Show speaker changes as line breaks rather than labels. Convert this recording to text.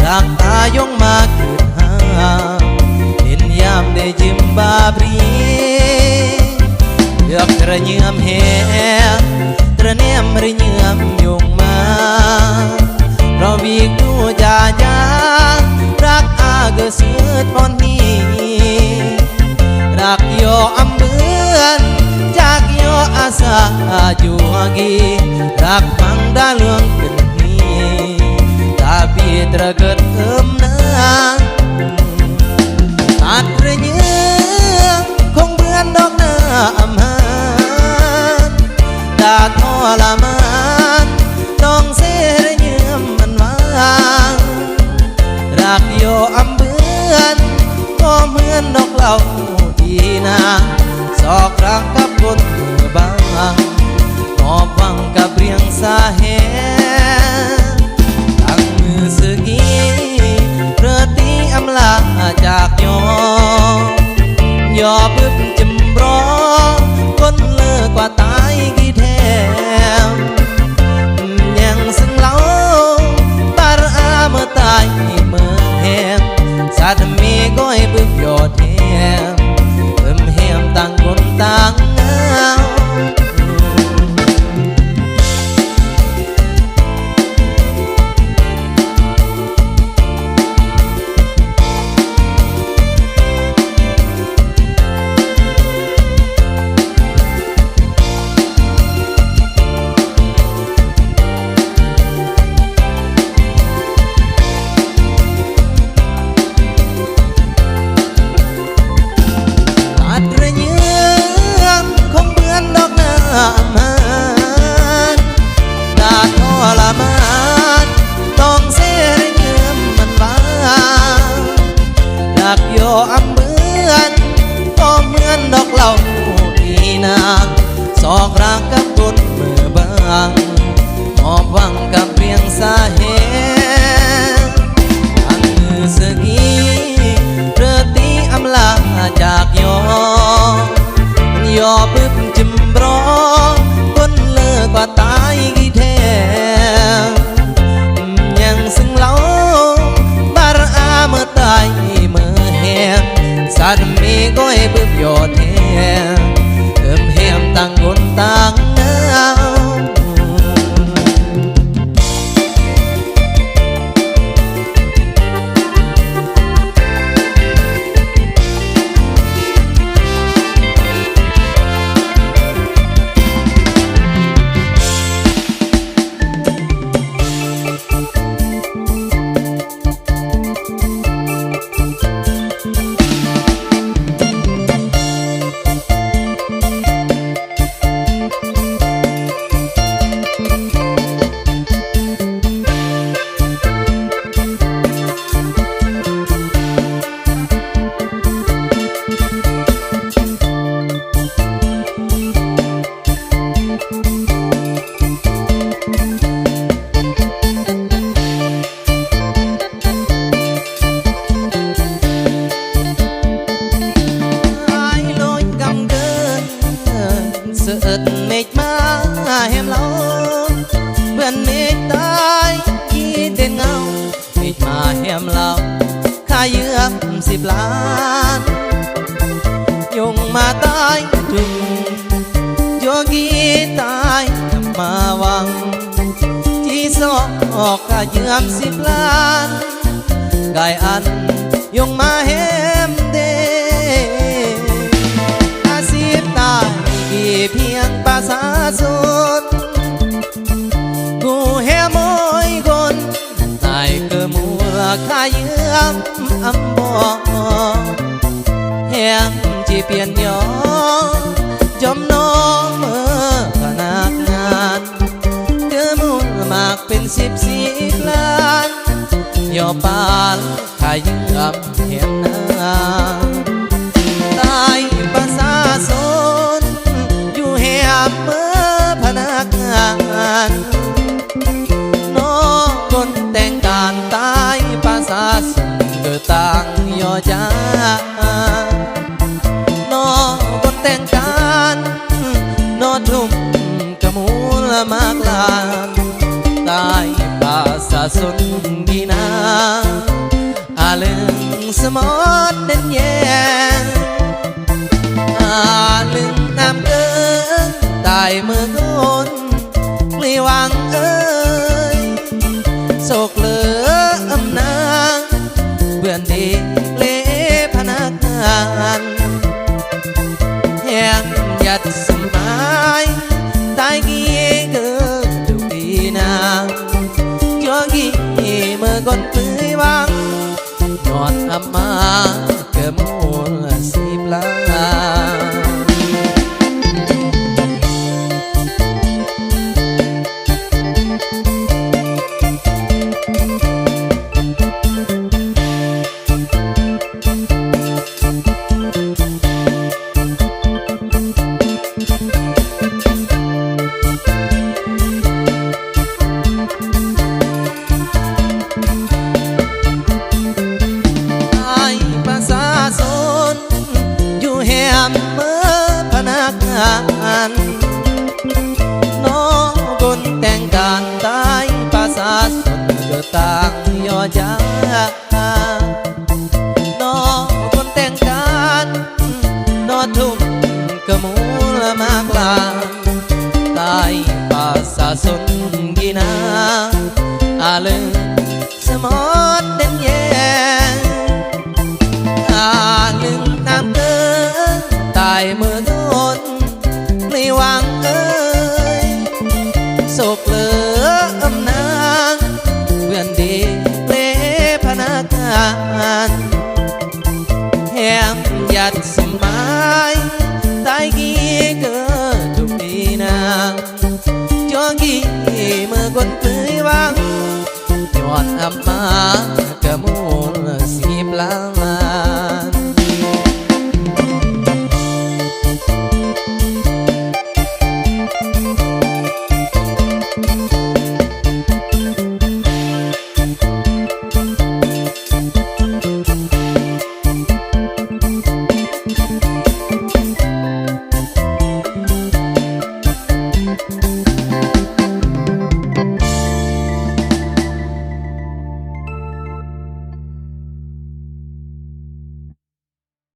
รักอายงมาเกิดหาเห็นยามได้ยิ้มบาปรีเลือกกระเยื่อมแหงกระแนมระเยื่อมยงมาเพราะวิกดูจาจารักอาเกิดเสือตอนนี้รักโยอำเบือนจากโยอาสาอยู่กีรักฟังได้เรื่องเป็นนี้ตาปีตระเกิดนาอาจระเยื่อคงเบือนดอกน้ำหาดาทรมานต้องเสียระเยื่อมันวางรักโยอำเบือนก็เหมือนดอกเหล่าดีนาสอกรักกับคนมือบางหอบวังกับเรียงสาเหตุตั้งมือสกีเรือตีอำลาจากยอบึบจิมรอคนเลิกกว่าตายกี่แถมยังซึ่งเล่าตาอาเมื่อตายเมื่อแหมสาธมีก้อยบึบยอดแหมแหมต่างคนต่างเงาต้องเสียระเยื่อมันวางรักโยอำเบือนก็เหมือนดอกเหล่าดีนาสอกรักกับคนมือบางหอบวังกับเพียงสาเหตุอันมือสกีเรือตีอำลาจากยอบึบจิมรอคนเลิกกว่าตายกี่แถมยังซึ่งเล่าบาร์อาเมื่อตายเมื่อแหมสัตว์มีก้อยบึบยอดแหมแหมต่างคนต่างเงาเอิดเมฆมาแหมเราเหมือนเมฆตายที่เด่นเงาเมฆมาแหมเราค่าเยืม10 ล้านยงมาตายถึงโยกีตายมาวังที่สอกค่าเยืม10 ล้านกายอันยงมาแหมเดตายเพียงภาษาสนกูแห่มอยคนตายคือมัวค่าเยื่อมอำบอกแห่งจีเปลี่ยนยอจอมน้องเมื่อพนักงานคือมูลมากเป็น10 ล้านยอปานค่าเยื่อมแห่งนาตายภาษาสนอยู่แหมเมื่อพนักงานน้องคนแต่งการตายภาษาสนเกิดต่างยอจ้าน้องคนแต่งการนอทุ่มกระมูลมากลานตายภาษา xuân ghi na lưng sớm mót đến nhẹ lưng nam cơn tại mưa gôn li hoàng ơi sộc lửa âm nang vườn đi lễ phanak ngàn hẹn nhật sớm mai tai nghe cơ đủ đi nàng cho ghi mơ con tươi vang nhọn âm ma cơ mùa xịp lá nó gônแต่งการตายภาษาสนเกิดต่างย่อจ้าnó gônแต่งการnóทุ่มกะมูละมากลาตายภาษาสนกีนาลึงสมอดเด่นแย่ลึงน้ำเกินตายเมื่อโดนli hoàng ơi sộc lửa âm nang vườn đi lễ phanak ngàn hẹn nhật sớm mai tai ghi cơ trục đi nàng cho ghi mưa quân tươi vang nhọn âm ma cơ muôn xịp lang